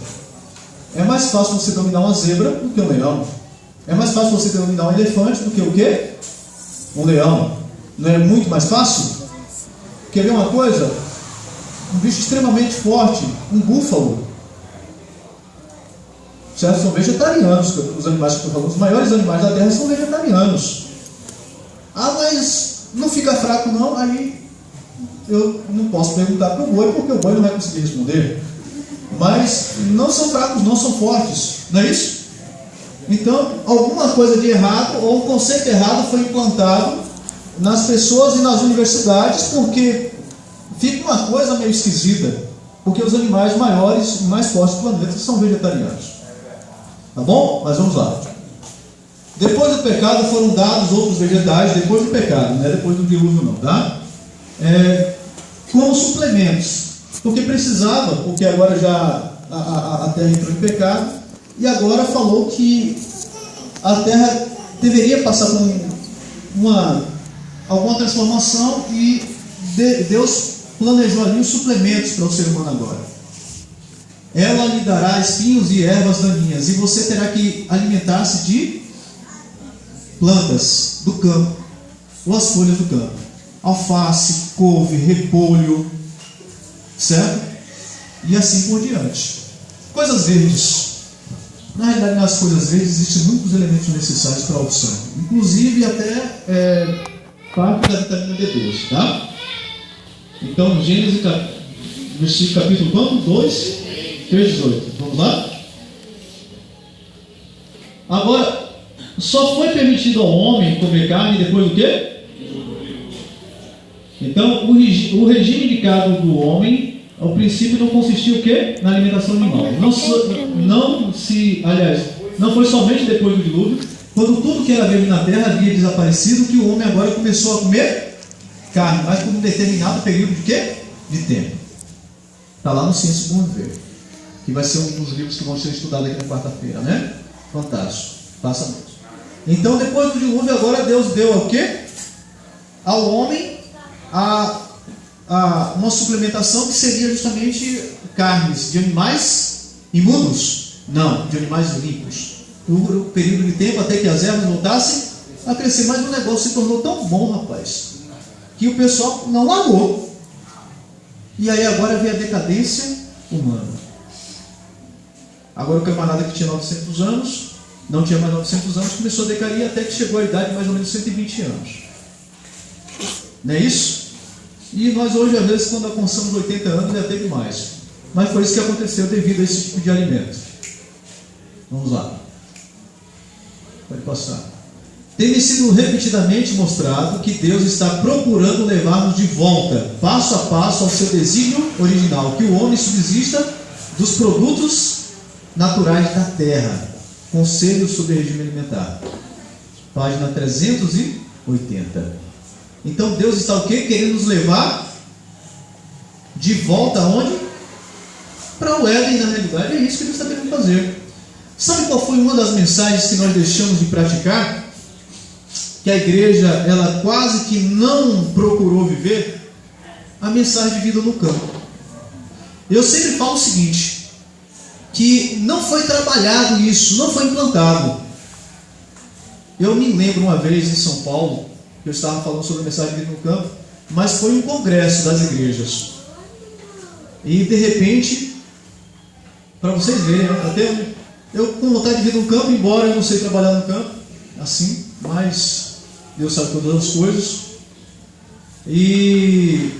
É mais fácil você dominar uma zebra do que um leão. É mais fácil você dominar um elefante do que o quê? Um leão. Não é muito mais fácil? Quer ver uma coisa? Um bicho extremamente forte, um búfalo. Certo? São vegetarianos, os animais que eu estou falando. Os maiores animais da terra são vegetarianos. Mas não fica fraco não, aí eu não posso perguntar para o boi, porque o boi não vai conseguir responder. Mas não são fracos, não são fortes, não é isso? Então, alguma coisa de errado, ou um conceito errado foi implantado nas pessoas e nas universidades, porque fica uma coisa meio esquisita, porque os animais maiores e mais fortes do planeta são vegetarianos. Tá bom? Mas vamos lá. Depois do pecado foram dados outros vegetais, depois do pecado, não é depois do dilúvio não, tá? Como suplementos, porque precisava, porque agora já a terra entrou em pecado, e agora falou que a terra deveria passar por alguma transformação, e Deus planejou ali os suplementos para o ser humano agora. Ela lhe dará espinhos e ervas daninhas, e você terá que alimentar-se de plantas do campo, ou as folhas do campo. Alface, couve, repolho, certo? E assim por diante. Coisas verdes. Na realidade, nas coisas verdes existem muitos elementos necessários para a opção, inclusive até parte da vitamina B12, tá? Então, Gênesis, versículo capítulo quanto? 2? 3,18. Vamos lá? Agora, só foi permitido ao homem comer carne depois do quê? Então, o regime indicado do homem, ao princípio, não consistia o quê? Na alimentação animal. Não foi somente depois do dilúvio, quando tudo que era verde na terra havia desaparecido, que o homem agora começou a comer carne, mas por um determinado período de quê? De tempo. Está lá no Ciência do Viver, que vai ser um dos livros que vão ser estudados aqui na quarta-feira, né? Fantástico. Faça mesmo. Então, depois do dilúvio, agora Deus deu ao quê? Ao homem uma suplementação que seria justamente carnes de animais imundos? Não, de animais limpos. Por um período de tempo até que as ervas voltassem a crescer. Mas o negócio se tornou tão bom, rapaz, que o pessoal não largou. E aí agora vem a decadência humana. Agora o camarada que tinha 900 anos, não tinha mais 900 anos, começou a decair até que chegou a idade de mais ou menos 120 anos. Não é isso? E nós hoje, às vezes, quando alcançamos 80 anos, já teve mais. Mas foi isso que aconteceu devido a esse tipo de alimento. Vamos lá. Pode passar. Tem sido repetidamente mostrado que Deus está procurando levar-nos de volta, passo a passo, ao seu desígnio original, que o homem subsista dos produtos naturais da terra. Conselho sobre regime alimentar. Página 380. Então Deus está o quê? Querendo nos levar de volta aonde? Para o Éden, na realidade. É isso que Deus está querendo fazer. Sabe qual foi uma das mensagens que nós deixamos de praticar? Que a igreja, ela quase que não procurou viver? A mensagem de vida no campo. Eu sempre falo o seguinte, que não foi trabalhado isso, não foi implantado. Eu me lembro uma vez em São Paulo, que eu estava falando sobre a mensagem de vida no campo, mas foi um congresso das igrejas. E de repente, para vocês verem, até eu com vontade de vir no campo, embora eu não sei trabalhar no campo, assim, mas Deus sabe todas as coisas. E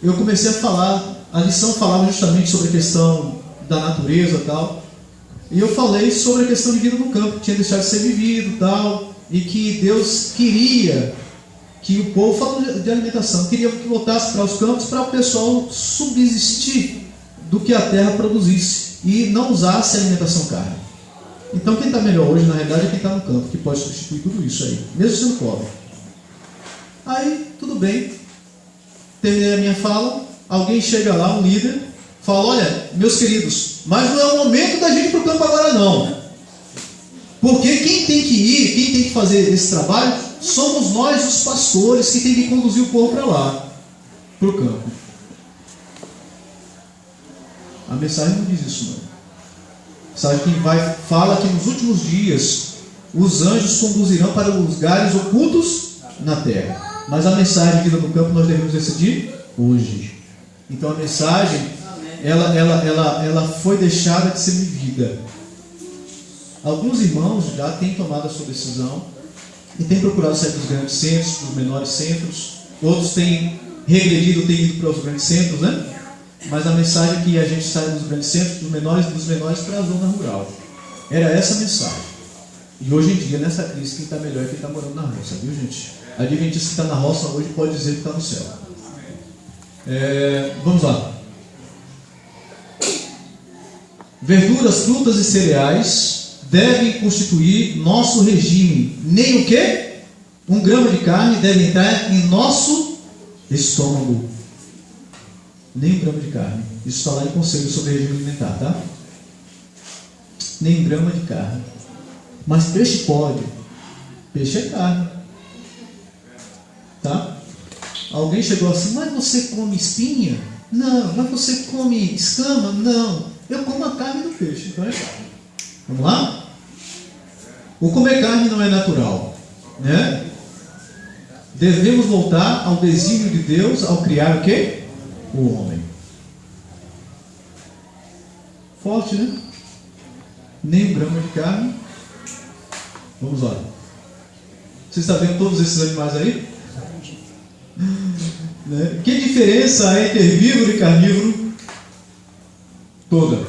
eu comecei a falar, a lição falava justamente sobre a questão da natureza e tal. E eu falei sobre a questão de vida no campo, que tinha deixado de ser vivido e tal, e que Deus queria que o povo, falando de alimentação, queria que voltasse para os campos para o pessoal subsistir do que a terra produzisse e não usasse a alimentação carne. Então quem está melhor hoje, na realidade, é quem está no campo, que pode substituir tudo isso aí, mesmo sendo pobre. Aí, tudo bem, terminei a minha fala, alguém chega lá, um líder, fala, olha, meus queridos, mas não é o momento da gente ir para o campo agora não. Porque quem tem que ir, quem tem que fazer esse trabalho, somos nós os pastores que tem que conduzir o povo para lá, para o campo. A mensagem não diz isso não. A mensagem fala que nos últimos dias os anjos conduzirão para lugares ocultos na terra. Mas a mensagem de vida no campo nós devemos decidir hoje. Então a mensagem ela foi deixada de ser vivida. Alguns irmãos já têm tomado a sua decisão e têm procurado sair dos grandes centros, dos menores centros. Outros têm regredido, têm ido para os grandes centros, né? Mas a mensagem é que a gente sai dos grandes centros, dos menores para a zona rural. Era essa a mensagem. E hoje em dia, nessa crise, quem está melhor é quem está morando na roça, viu, gente? A adventista que está na roça hoje pode dizer que está no céu. Vamos lá. Verduras, frutas e cereais devem constituir nosso regime. Nem o quê? 1 grama de carne deve entrar em nosso estômago. Nem 1 grama de carne. Isso está lá em Conselho sobre regime alimentar, tá? Nem 1 grama de carne. Mas peixe pode. Peixe é carne. Tá? Alguém chegou assim, mas você come espinha? Não. Mas você come escama? Não. Eu como a carne do peixe, então é carne. Vamos lá? O comer carne não é natural, né? Devemos voltar ao desígnio de Deus ao criar o quê? O homem. Forte, né? Nem 1 grama de carne. Vamos lá. Você está vendo todos esses animais aí? Né? Que diferença há entre herbívoro e carnívoro? Toda.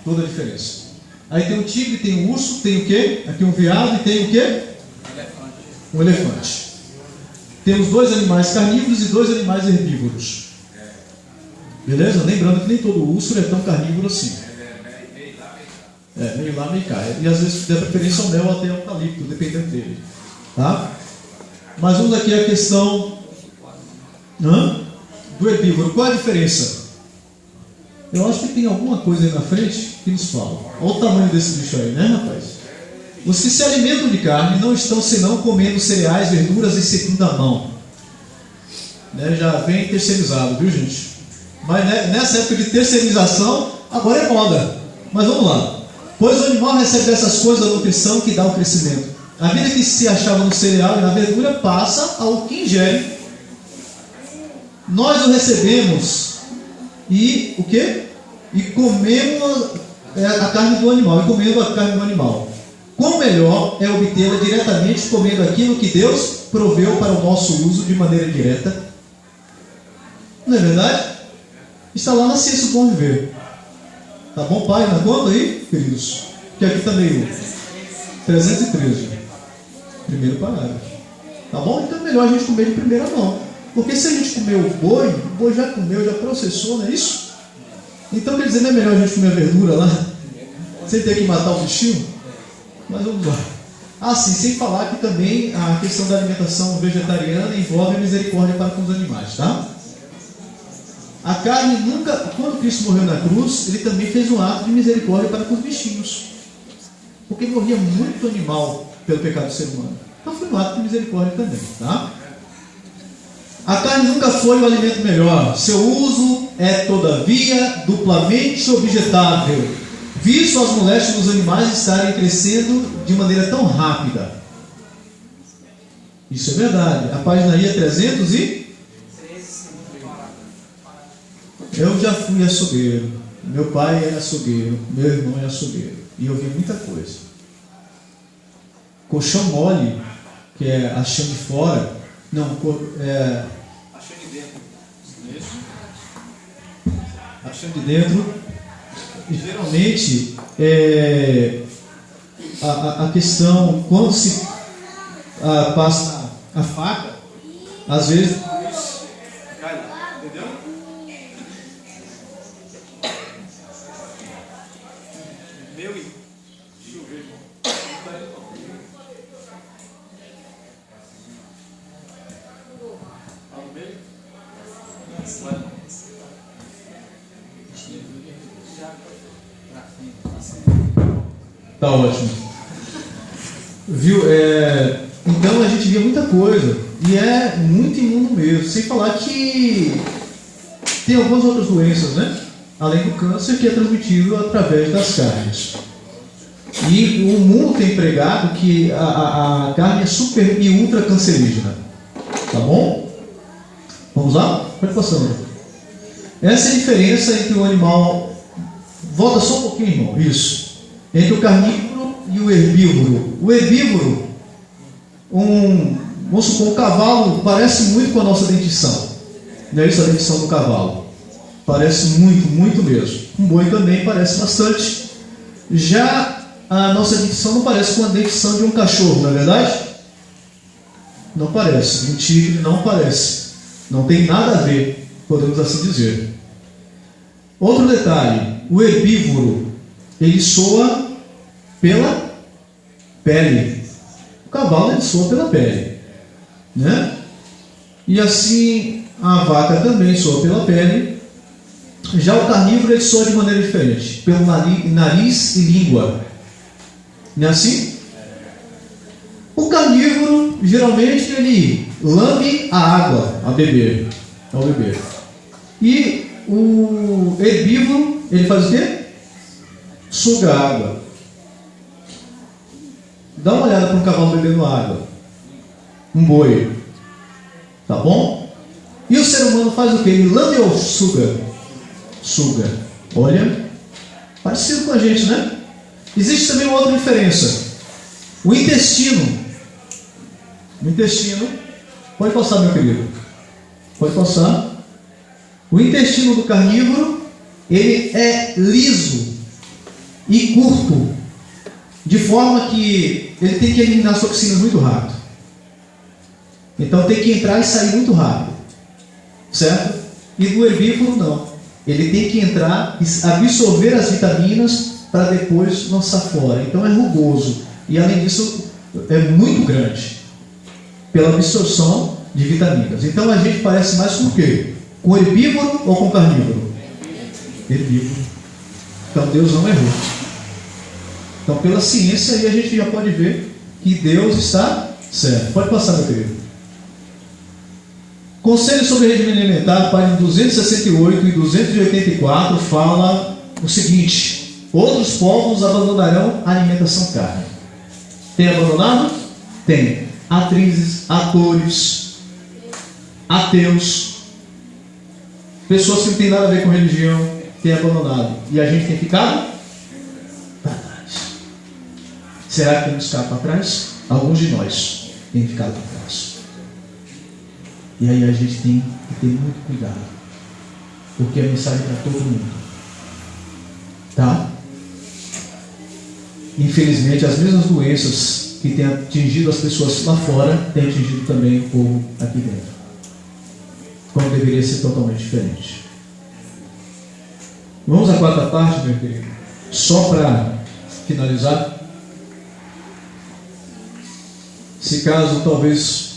Toda a diferença. Aí tem o tigre, tem o urso, tem o quê? Aqui um veado e tem o quê? Um elefante. Temos 2 animais carnívoros e 2 animais herbívoros. Beleza? Lembrando que nem todo urso é tão carnívoro assim. Meio lá, meio cá. E às vezes dá preferência ao mel ou até ao eucalipto, dependendo dele. Tá? Mas vamos aqui à questão do herbívoro. Qual a diferença? Eu acho que tem alguma coisa aí na frente que nos fala. Olha o tamanho desse bicho aí, né, rapaz? Os que se alimentam de carne não estão senão comendo cereais, verduras e segunda mão. Já vem terceirizado, viu, gente? Mas nessa época de terceirização, agora é moda. Mas vamos lá. Pois o animal recebe dessas coisas a nutrição que dá o crescimento. A vida que se achava no cereal e na verdura passa ao que ingere. Nós o recebemos e o quê? E comemos a carne do animal. E comendo a carne do animal. Quão melhor é obtê-la diretamente comendo aquilo que Deus proveu para o nosso uso de maneira direta. Não é verdade? Está lá na ciência do bom viver. Tá bom, pai? Na conta aí, queridos? Que aqui também 313. Primeiro parágrafo. Tá bom? Então é melhor a gente comer de primeira mão. Porque se a gente comer o boi já comeu, já processou, não é isso? Então quer dizer, não é melhor a gente comer a verdura lá? Sem ter que matar o bichinho? Mas vamos lá. Sim, sem falar que também a questão da alimentação vegetariana envolve a misericórdia para com os animais, tá? A carne nunca, quando Cristo morreu na cruz, ele também fez um ato de misericórdia para com os bichinhos. Porque morria muito animal pelo pecado do ser humano. Então foi um ato de misericórdia também, tá? A carne nunca foi o alimento melhor. Seu uso é, todavia, duplamente objetável, visto as moléstias dos animais estarem crescendo de maneira tão rápida. Isso é verdade. A página aí é 300 e... Eu já fui açougueiro. Meu pai é açougueiro. Meu irmão é açougueiro. E eu vi muita coisa. Colchão mole, que é a chão de fora. Não, a chão de dentro. A chão de dentro. Geralmente, a questão, quando se passa a faca, às vezes... Entendeu? Meu e... Deixa eu ver, irmão. Tá no meio? Tá ótimo. Viu? Então a gente via muita coisa. E é muito imundo mesmo. Sem falar que tem algumas outras doenças, né? Além do câncer, que é transmitido através das carnes. E o mundo tem pregado que a carne é super e ultra cancerígena. Tá bom? Vamos lá? Pode passar. Essa é a diferença entre o animal... Volta só um pouquinho, irmão. Isso. Entre o carnívoro e o herbívoro. O herbívoro, vamos supor, um cavalo parece muito com a nossa dentição. Não é isso a dentição do cavalo? Parece muito, muito mesmo. Um boi também parece bastante. Já a nossa dentição não parece com a dentição de um cachorro, não é verdade? Não parece. Um tigre não parece. Não tem nada a ver, podemos assim dizer. Outro detalhe. O herbívoro, ele soa pela pele. O cavalo, ele soa pela pele, né? E assim, a vaca também soa pela pele. Já o carnívoro, ele soa de maneira diferente, pelo nariz e língua. Não é assim? O carnívoro, geralmente, ele lambe a água ao beber. E o herbívoro, ele faz o quê? Suga a água. Dá uma olhada para um cavalo bebendo água. Um boi. Tá bom? E o ser humano faz o quê? Ele lambe ou suga? Suga. Olha. Parecido com a gente, né? Existe também uma outra diferença. O intestino. O intestino. Pode passar, meu querido. Pode passar. O intestino do carnívoro ele é liso e curto, de forma que ele tem que eliminar as toxinas muito rápido. Então tem que entrar e sair muito rápido, certo? E do herbívoro não. Ele tem que entrar e absorver as vitaminas para depois lançar fora. Então é rugoso e além disso é muito grande pela absorção de vitaminas. Então a gente parece mais com o quê? Com herbívoro ou com carnívoro? Herbívoro. Então Deus não errou. Então pela ciência aí a gente já pode ver que Deus está certo. Pode passar, meu querido. Conselho sobre regime alimentar, página 268 e 284, fala o seguinte: outros povos abandonarão a alimentação carne. Tem abandonado? Tem. Atrizes, atores, ateus, pessoas que não têm nada a ver com religião, têm abandonado. E a gente tem ficado para trás. Será que temos ficado para trás? Alguns de nós têm ficado para trás. E aí a gente tem que ter muito cuidado, porque a mensagem é para todo mundo, tá? Infelizmente as mesmas doenças que têm atingido as pessoas lá fora têm atingido também o povo aqui dentro, como deveria ser totalmente diferente. Vamos à quarta parte, meu querido, só para finalizar. Se caso talvez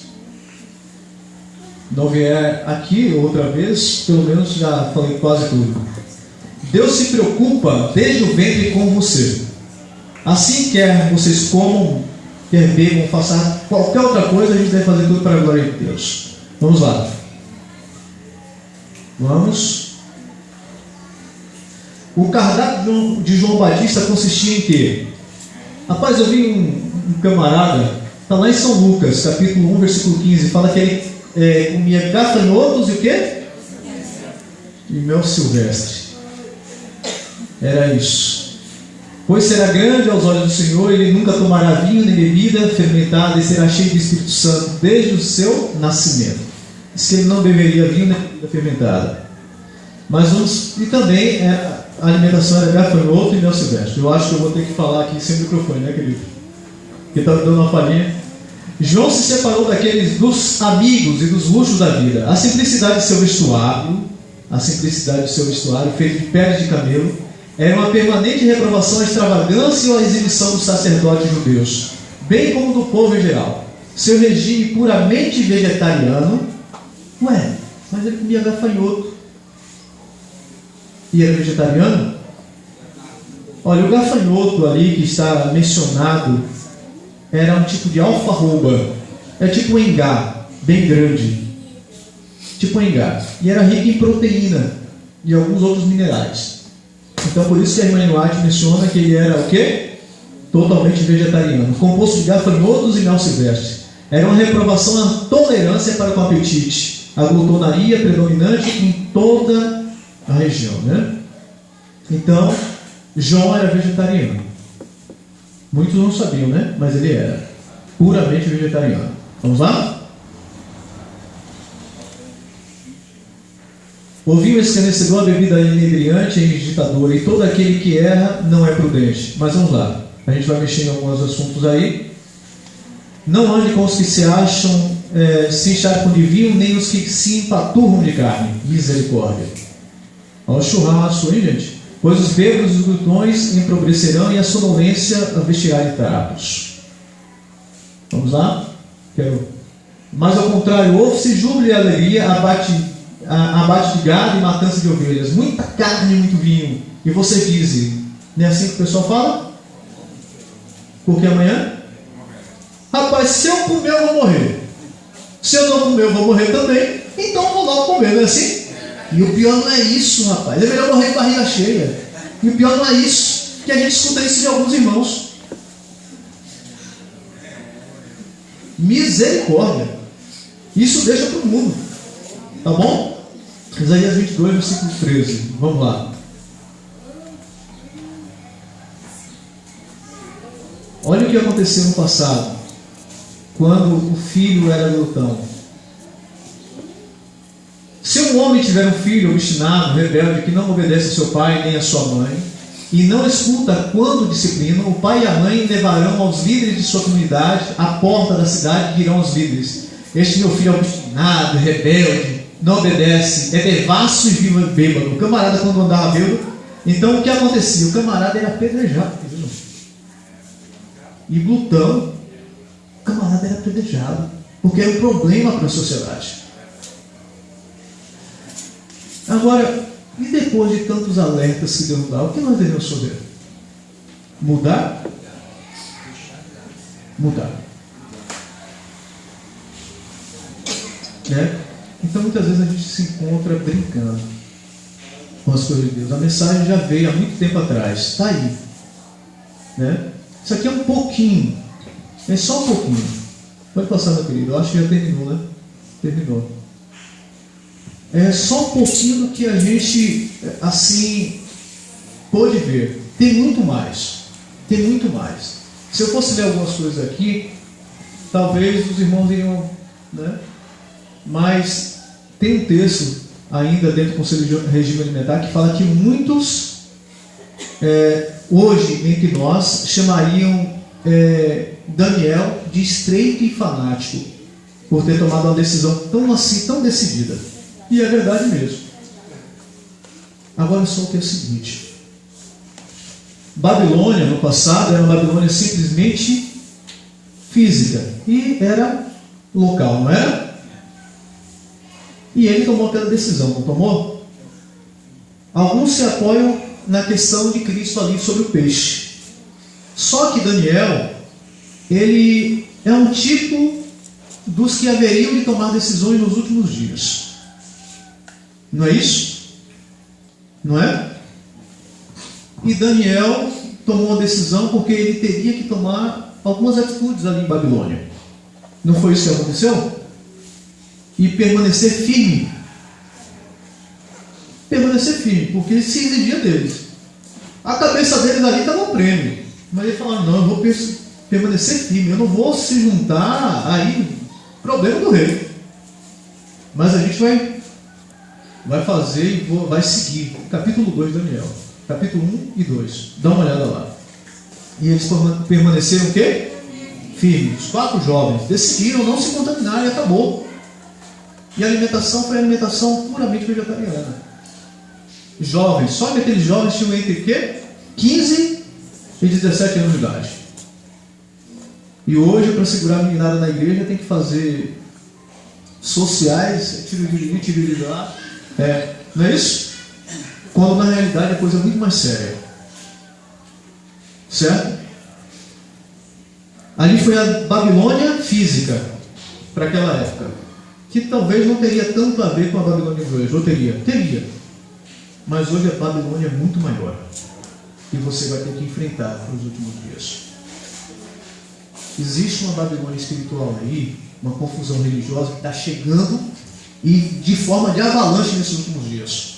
não vier aqui outra vez, pelo menos já falei quase tudo. Deus se preocupa desde o ventre com você. Assim quer vocês comam, quer bebam, façam qualquer outra coisa, a gente deve fazer tudo para a glória de Deus. Vamos lá. Vamos. O cardápio de João Batista consistia em quê? Rapaz, eu vi um camarada, está lá em São Lucas, capítulo 1, versículo 15, fala que ele comia gafanhotos e o quê? E mel silvestre. Era isso. Pois será grande aos olhos do Senhor, ele nunca tomará vinho nem bebida fermentada e será cheio do Espírito Santo desde o seu nascimento. Diz que ele não beberia vinho nem bebida fermentada. E também a alimentação era gafanhoto e mel silvestre. Eu acho que eu vou ter que falar aqui sem microfone, né, querido? Porque está dando uma palhinha. João se separou dos amigos e dos luxos da vida. A simplicidade de seu vestuário, feito de peles de camelo, era uma permanente reprovação à extravagância ou à exibição dos sacerdotes judeus, bem como do povo em geral. Seu regime puramente vegetariano, mas ele comia gafanhoto e era vegetariano? Olha, o gafanhoto ali que está mencionado era um tipo de alfarroba, é tipo um engá, bem grande, tipo um engá, e era rico em proteína e alguns outros minerais. Então por isso que a irmã White menciona que ele era o quê? Totalmente vegetariano, composto de gafanhotos e mel silvestre. Era uma reprovação à tolerância para com o apetite, a glutonaria predominante em toda a região, né? Então João era vegetariano. Muitos não sabiam, né? Mas ele era puramente vegetariano. Vamos lá? O vinho escarnecedor, a bebida inebriante e agitadora, e todo aquele que erra não é prudente. Mas vamos lá. A gente vai mexer em alguns assuntos aí. Não ande com os que se acham, se encharcam de vinho, nem os que se empaturram de carne. Misericórdia. Olha o churrasco, hein, gente? Pois os bêbados e os glutões empobrecerão e a sonolência vestirá de trapos. Vamos lá? Mas ao contrário, ouve-se júbilo e alegria, abate de gado e matança de ovelhas. Muita carne e muito vinho. E você diz, não é assim que o pessoal fala? Porque amanhã? Rapaz, se eu comer eu vou morrer. Se eu não comer eu vou morrer também. Então eu vou logo comer, não é assim? E o pior não é isso, rapaz. É melhor morrer de barriga cheia. E o pior não é isso. Que a gente escuta isso de alguns irmãos. Misericórdia. Isso deixa para o mundo. Tá bom? Isaías 22, versículo 13. Vamos lá. Olha o que aconteceu no passado, quando o filho era glutão. Se um homem tiver um filho obstinado, rebelde, que não obedece a seu pai nem a sua mãe, e não escuta quando disciplinam, o pai e a mãe levarão aos líderes de sua comunidade à porta da cidade e dirão aos líderes: este meu filho é obstinado, rebelde, não obedece, é devasso e vive bêbado. O camarada, quando andava bêbado, então o que acontecia? O camarada era apedrejado. E glutão, o camarada era apedrejado, porque era um problema para a sociedade. Agora, e depois de tantos alertas que Deus dá, o que nós devemos fazer? Mudar? Mudar. Né? Então, muitas vezes a gente se encontra brincando com as coisas de Deus. A mensagem já veio há muito tempo atrás. Está aí. Né? Isso aqui é um pouquinho. É só um pouquinho. Pode passar, meu querido. Eu acho que já terminou, né? Terminou. É só um pouquinho do que a gente, assim, pôde ver. Tem muito mais. Tem muito mais. Se eu fosse ler algumas coisas aqui, talvez os irmãos iriam, né? Mas tem um texto ainda dentro do Conselho de Regime Alimentar que fala que muitos, hoje, entre nós, chamariam Daniel de estreito e fanático, por ter tomado uma decisão tão assim, tão decidida. E é verdade mesmo. Agora só o que é o seguinte: Babilônia no passado era uma Babilônia simplesmente física e era local, não era? E ele tomou aquela decisão, não tomou? Alguns se apoiam na questão de Cristo ali sobre o peixe. Só que Daniel, ele é um tipo dos que haveriam de tomar decisões nos últimos dias. Não é isso? Não é? E Daniel tomou uma decisão porque ele teria que tomar algumas atitudes ali em Babilônia. Não foi isso que aconteceu? E permanecer firme. Permanecer firme, porque ele se exigia deles. A cabeça deles ali estava um prêmio. Mas ele falou: não, eu vou permanecer firme, eu não vou se juntar aí, problema do rei. Mas a gente vai fazer e vai seguir. Capítulo 2 de Daniel. Capítulo 1 e 2. Dá uma olhada lá. E eles permaneceram o quê? Firmes. Os 4 jovens decidiram não se contaminar e acabou. E a alimentação foi alimentação puramente vegetariana. Jovens, só que aqueles jovens tinham entre quê? 15 e 17 anos de idade. E hoje, para segurar a meninada na igreja, tem que fazer sociais, tiro lá. Não é isso? Quando na realidade a coisa é muito mais séria. Certo? Ali foi a Babilônia física para aquela época, que talvez não teria tanto a ver com a Babilônia de hoje. Ou teria? Teria. Mas hoje a Babilônia é muito maior, e você vai ter que enfrentar nos últimos dias. Existe uma Babilônia espiritual aí, uma confusão religiosa que está chegando e de forma de avalanche nesses últimos dias.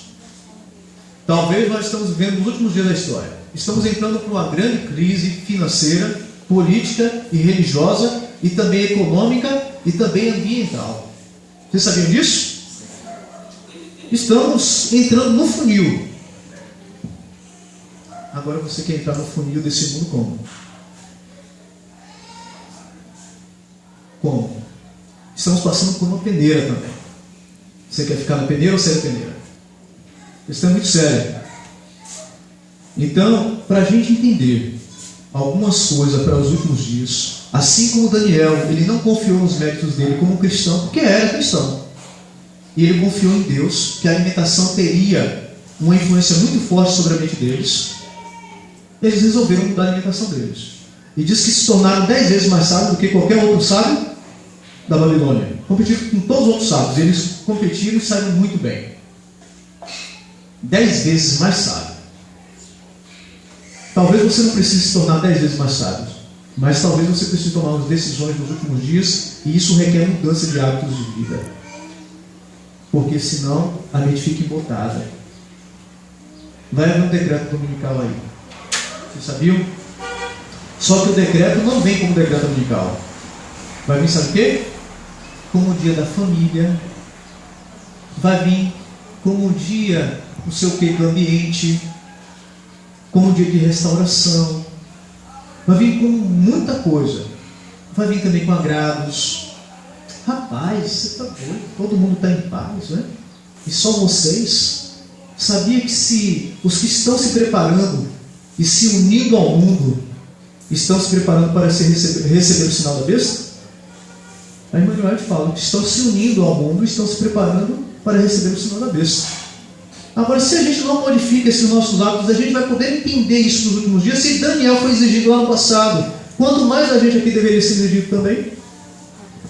Talvez nós estamos vivendo nos últimos dias da história. Estamos entrando por uma grande crise financeira, política e religiosa, e também econômica e também ambiental. Vocês sabiam disso? Estamos entrando no funil. Agora você quer entrar no funil desse mundo como? Como? Estamos passando por uma peneira também. Você quer ficar na peneira ou sair da peneira? Isso é muito sério. Então, para a gente entender algumas coisas para os últimos dias, assim como Daniel, ele não confiou nos méritos dele como cristão, porque era cristão. E ele confiou em Deus, que a alimentação teria uma influência muito forte sobre a mente deles. Eles resolveram mudar a alimentação deles. E diz que se tornaram 10 vezes mais sábios do que qualquer outro sábio da Babilônia. Competiram com todos os outros sábios. Eles competiram e saíram muito bem. 10 vezes mais sábio. Talvez você não precise se tornar 10 vezes mais sábio, mas talvez você precise tomar umas decisões nos últimos dias, e isso requer mudança de hábitos de vida. Porque senão a mente fica embotada. Vai haver um decreto dominical aí. Vocês sabiam? Só que o decreto não vem como decreto dominical. Vai vir, sabe o quê? Como o dia da família. vai vir como um dia, não sei o que, do ambiente, como um dia de restauração, vai vir com muita coisa, vai vir também com agrados. Rapaz, você está doido, todo mundo está em paz, né? E só vocês? Sabia que se os que estão se preparando e se unindo ao mundo estão se preparando para receber o sinal da besta? A irmã Joel fala que estão se unindo ao mundo e estão se preparando para receber o sinal da besta. Agora, se a gente não modifica esses nossos hábitos, a gente vai poder entender isso nos últimos dias. Se Daniel foi exigido lá no passado, quanto mais a gente aqui deveria ser exigido também.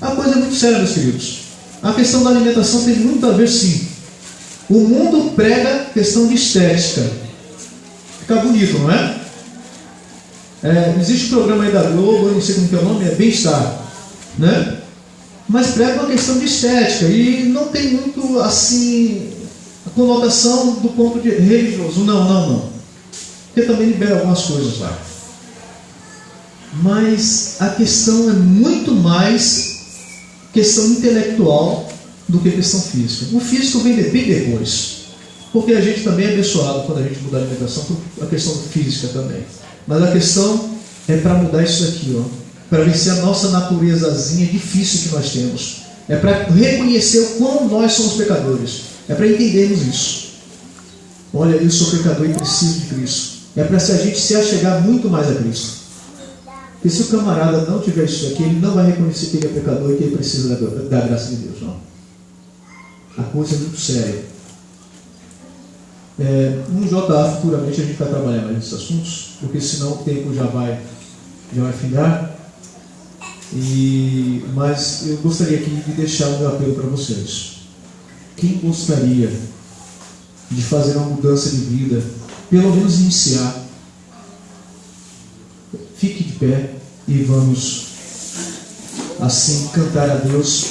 A coisa é muito séria, meus queridos. A questão da alimentação tem muito a ver, sim. O mundo prega questão de estética. Fica bonito, não é? Existe um programa aí da Globo, eu não sei como que é o nome, é Bem-Estar, né? Mas prega uma questão de estética e não tem muito assim a conotação do ponto de religioso. Não. Porque também libera algumas coisas lá. Mas a questão é muito mais questão intelectual do que questão física. O físico vem bem depois, porque a gente também é abençoado quando a gente muda a alimentação por a questão física também. Mas a questão é para mudar isso aqui, para vencer a nossa naturezazinha difícil que nós temos. É para reconhecer o quão nós somos pecadores. É para entendermos isso. Olha, eu sou pecador e preciso de Cristo. É para a gente se achegar muito mais a Cristo. Porque se o camarada não tiver isso aqui, ele não vai reconhecer que ele é pecador e que ele precisa da graça de Deus, não. A coisa é muito séria. No JA, futuramente, a gente vai trabalhar mais nesses assuntos, porque senão o tempo já vai findar. Mas eu gostaria aqui de deixar um meu apelo para vocês. Quem gostaria de fazer uma mudança de vida, pelo menos iniciar, fique de pé e vamos assim cantar a Deus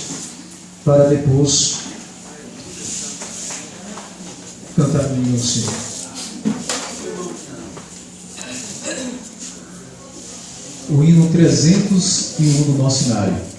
para depois cantar o hino ao Senhor. O hino 301 do nosso cenário.